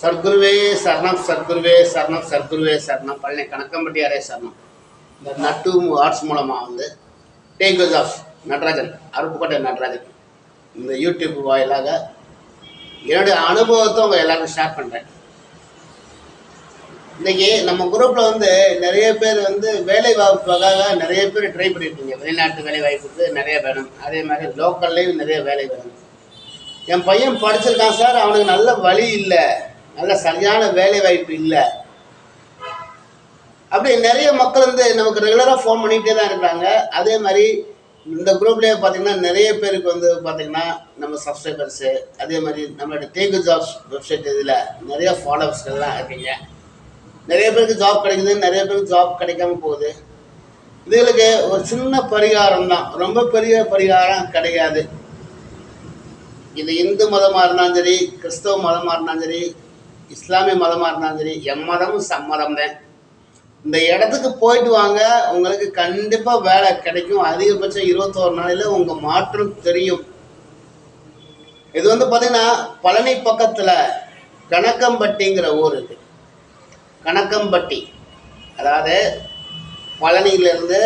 சர்க்குருவே சரணம், சர்க்குருவே சரணம், சர்க்குருவே சரணம், பழனி கணக்கம்பட்டியாரே சரணம். இந்த நட்டு ஆர்ட்ஸ் மூலமாக வந்து டேங்கர்ஸ் ஆஃப் நடராஜன், அருப்புக்கோட்டை நடராஜன், இந்த யூடியூப் வாயிலாக என்னுடைய அனுபவத்தை உங்கள் எல்லாருக்கும் ஷேர் பண்ணுறேன். இன்றைக்கி நம்ம குரூப்பில் வந்து நிறைய பேர் வந்து வேலை வாய்ப்புக்காக நிறைய பேர் ட்ரை பண்ணியிருக்கீங்க. வெளிநாட்டு வேலை வாய்ப்புக்கு நிறைய வேணும், அதே மாதிரி லோக்கல்லையும் நிறைய வேலை வேணும். என் பையன் படிச்சிருக்கான் சார், அவனுக்கு நல்ல வழி இல்லை, நல்ல சரியான வேலை வாய்ப்பு இல்லை. அப்படி நிறைய மக்கள் வந்து நமக்கு ரெகுலராக ஃபோன் பண்ணிகிட்டே தான் இருக்கிறாங்க. அதே மாதிரி இந்த குரூப்லேயே பார்த்திங்கன்னா நிறைய பேருக்கு வந்து பார்த்திங்கன்னா நம்ம சப்ஸ்கிரைபர்ஸு, அதே மாதிரி நம்மளோட டேக் ஜாப்ஸ் வெப்சைட் இதில் நிறைய ஃபாலோவர்ஸ்கள்லாம் இருக்கீங்க. நிறைய பேருக்கு ஜாப் கிடைக்குது, நிறைய பேருக்கு ஜாப் கிடைக்காம போகுது. இதுகளுக்கு ஒரு சின்ன பரிகாரம் தான், ரொம்ப பெரிய பரிகாரம் கிடையாது. இது இந்து மதமாக இருந்தாலும் சரி, கிறிஸ்தவ மதமாக இருந்தாலும் சரி, இஸ்லாமிய மதமாக இருந்தாலும் சரி, எம்மதமும் சம்மதம் தான். இந்த இடத்துக்கு போயிட்டு வாங்க, உங்களுக்கு கண்டிப்பாக வேலை கிடைக்கும். அதிகபட்சம் 21 நாளையில் உங்கள் மாற்றம் தெரியும். இது வந்து பார்த்திங்கன்னா பழனி பக்கத்தில் கணக்கம்பட்டிங்கிற ஊர் இருக்குது. கணக்கம்பட்டி அதாவது பழனியிலேருந்து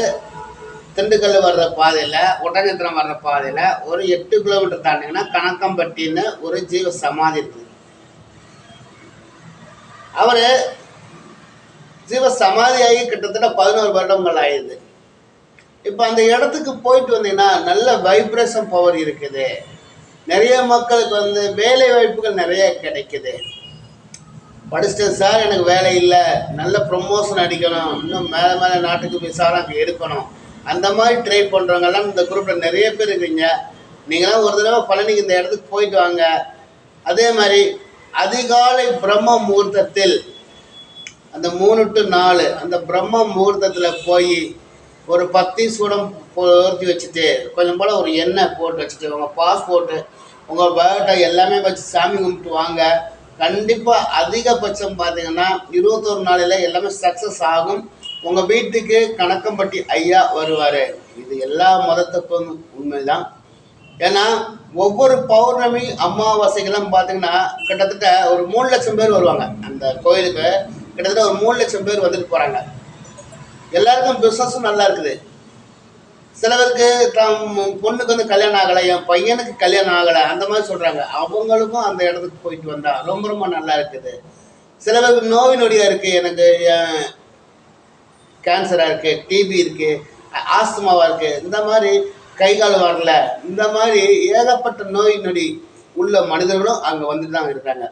திண்டுக்கல் வர்ற பாதையில், ஒட்டஞ்சத்திரம் வர்ற பாதையில் ஒரு 8 கிலோமீட்டர் தாண்டிங்கன்னா கணக்கம்பட்டின்னு ஒரு ஜீவ சமாதி இருக்குது. அவர் ஜீவ சமாதியாகி கிட்டத்தட்ட 11 வருடங்கள் ஆயிடுது. இப்போ அந்த இடத்துக்கு போயிட்டு வந்தீங்கன்னா நல்ல வைப்ரேஷன் பவர் இருக்குது. நிறைய மக்களுக்கு வந்து வேலை வாய்ப்புகள் நிறைய கிடைக்குது. படிச்சிட்டேன் சார், எனக்கு வேலை இல்லை, நல்ல ப்ரொமோஷன் அடிக்கணும், இன்னும் மேலே மேலே நாட்டுக்கு விசாரம் அங்கே எடுக்கணும், அந்த மாதிரி ட்ரை பண்ணுறவங்கெல்லாம் இந்த குரூப்பில் நிறைய பேர் இருக்கீங்க. நீங்களாம் ஒரு தடவை பழனிக்கு இந்த இடத்துக்கு போயிட்டு வாங்க. அதே மாதிரி அதிகாலை பிரம்ம முகூர்த்தத்தில் அந்த 3 to 4 அந்த பிரம்ம முகூர்த்தத்தில் போய் ஒரு 10 சூடம் போர்த்தி வச்சுட்டு, கொஞ்சம் போல் ஒரு எண்ணெய் போட்டு வச்சுட்டு, உங்கள் பாஸ்போர்ட்டு, உங்கள் பயோட்டா எல்லாமே வச்சு சாமி கும்பிட்டு வாங்க. கண்டிப்பாக அதிகபட்சம் பார்த்தீங்கன்னா 21 நாளில் எல்லாமே சக்ஸஸ் ஆகும். உங்கள் வீட்டுக்கு கணக்கம்பட்டி ஐயா வருவார். இது எல்லா மதத்துக்கும் உண்மைதான். ஏன்னா ஒவ்வொரு பௌர்ணமி அமாவாசைக்கெல்லாம் பார்த்தீங்கன்னா கிட்டத்தட்ட ஒரு 3 லட்சம் பேர் வருவாங்க அந்த கோயிலுக்கு. கிட்டத்தட்ட ஒரு 3 லட்சம் பேர் வந்துட்டு போகிறாங்க. எல்லாருக்கும் பிஸ்னஸும் நல்லா இருக்குது. சில பேருக்கு பொண்ணுக்கு வந்து கல்யாணம் ஆகலை, என் பையனுக்கு கல்யாணம் ஆகலை, அந்த மாதிரி சொல்கிறாங்க. அவங்களுக்கும் அந்த இடத்துக்கு போயிட்டு வந்தால் ரொம்ப ரொம்ப நல்லா இருக்குது. சில பேருக்கு நோய் நொடியாக இருக்குது, எனக்கு கேன்சராக இருக்குது, டிபி இருக்குது, ஆஸ்துமாவாக இருக்குது, இந்த மாதிரி கை கால் வரல, இந்த மாதிரி ஏகப்பட்ட நோய் நொடி உள்ள மனிதர்களும் அங்கே வந்துட்டு தான் இருக்காங்க.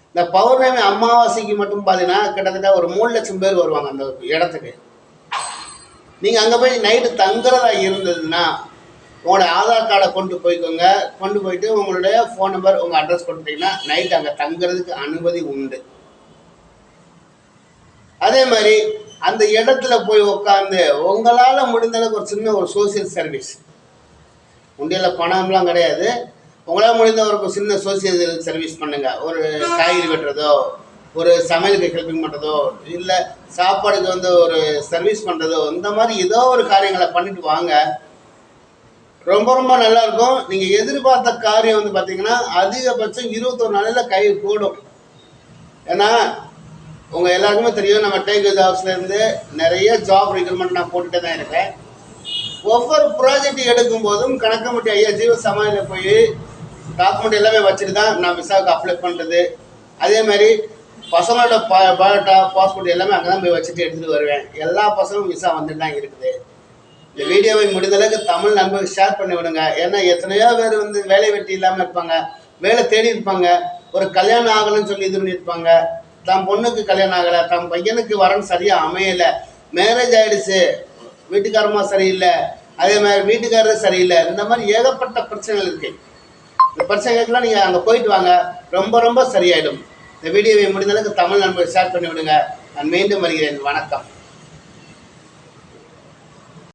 இந்த பௌர்ணமி அமாவாசைக்கு மட்டும் பார்த்தீங்கன்னா கிட்டத்தட்ட ஒரு 3 லட்சம் பேர் வருவாங்க அந்த இடத்துக்கு. நீங்கள் அங்கே போய் நைட்டு தங்குறதா இருந்ததுன்னா உங்களோட ஆதார் கார்டை கொண்டு போய்க்கோங்க. கொண்டு போயிட்டு உங்களுடைய ஃபோன் நம்பர், உங்கள் அட்ரஸ் கொடுத்தீங்கன்னா நைட்டு அங்கே தங்குறதுக்கு அனுமதி உண்டு. அதே மாதிரி அந்த இடத்துல போய் உட்காந்து உங்களால் முடிந்த அளவுக்கு ஒரு சின்ன ஒரு சோசியல் சர்வீஸ், உண்டியில் பணம்லாம் கிடையாது, உங்களால் முடிந்த ஒரு சின்ன சோசியல் சர்வீஸ் பண்ணுங்கள். ஒரு காய்கறி வெட்டுறதோ, ஒரு சமையலுக்கு ஹெல்ப்பிங் பண்ணுறதோ, இல்லை சாப்பாடுக்கு வந்து ஒரு சர்வீஸ் பண்ணுறதோ, இந்த மாதிரி ஏதோ ஒரு காரியங்களை பண்ணிட்டு வாங்க. ரொம்ப ரொம்ப நல்லாயிருக்கும். நீங்கள் எதிர்பார்த்த காரியம் வந்து பார்த்திங்கன்னா அதிகபட்சம் 21 நாளில் கை கூடும். ஏன்னா உங்கள் எல்லாருக்குமே தெரியும், நம்ம டேக் ஜாப்ஸ்லேருந்து நிறைய ஜாப் ரெக்ரூட்மெண்ட் நான் போட்டுகிட்டே தான் இருக்கேன். ஒவ்வொரு ப்ராஜெக்ட் எடுக்கும் போதும் கணக்கம்பட்டி ஐயா ஜீவ சமாதியில் போய் டாக்குமெண்ட் எல்லாமே வச்சுட்டு தான் நான் விசாவுக்கு அப்ளை பண்ணுறது. அதே மாதிரி பசங்களோட பயோட்டா, பாஸ்போர்ட் எல்லாமே அங்கே தான் போய் வச்சுட்டு எடுத்துகிட்டு வருவேன். எல்லா பசங்களும் விசா வந்துட்டு தான் இருக்குது. இந்த வீடியோவை முடிந்தளவுக்கு தமிழ் நண்பர்கள் ஷேர் பண்ணி விடுங்க. ஏன்னா எத்தனையோ பேர் வந்து வேலை வெட்டி இல்லாமல் இருப்பாங்க, வேலை தேடி இருப்பாங்க, ஒரு கல்யாணம் ஆகலைன்னு சொல்லி இது பண்ணியிருப்பாங்க, தம் பொண்ணுக்கு கல்யாணம் ஆகலை, தம் பையனுக்கு வரன்னு சரியாக அமையலை, மேரேஜ் ஆகிடுச்சு, வீட்டுக்காரமாக சரியில்லை, அதே மாதிரி வீட்டுக்காரர் சரியில்லை, இந்த மாதிரி ஏகப்பட்ட பிரச்சனைகள் இருக்குது. இந்த பிரச்சனைகளுக்கெல்லாம் நீங்கள் அங்கே போயிட்டு வாங்க, ரொம்ப ரொம்ப சரியாயிடும். இந்த வீடியோவை முடிந்தளவுக்கு தமிழ் நண்பர்கள் ஷேர் பண்ணி விடுங்க. நான் மீண்டும் வருகிறேன். வணக்கம்.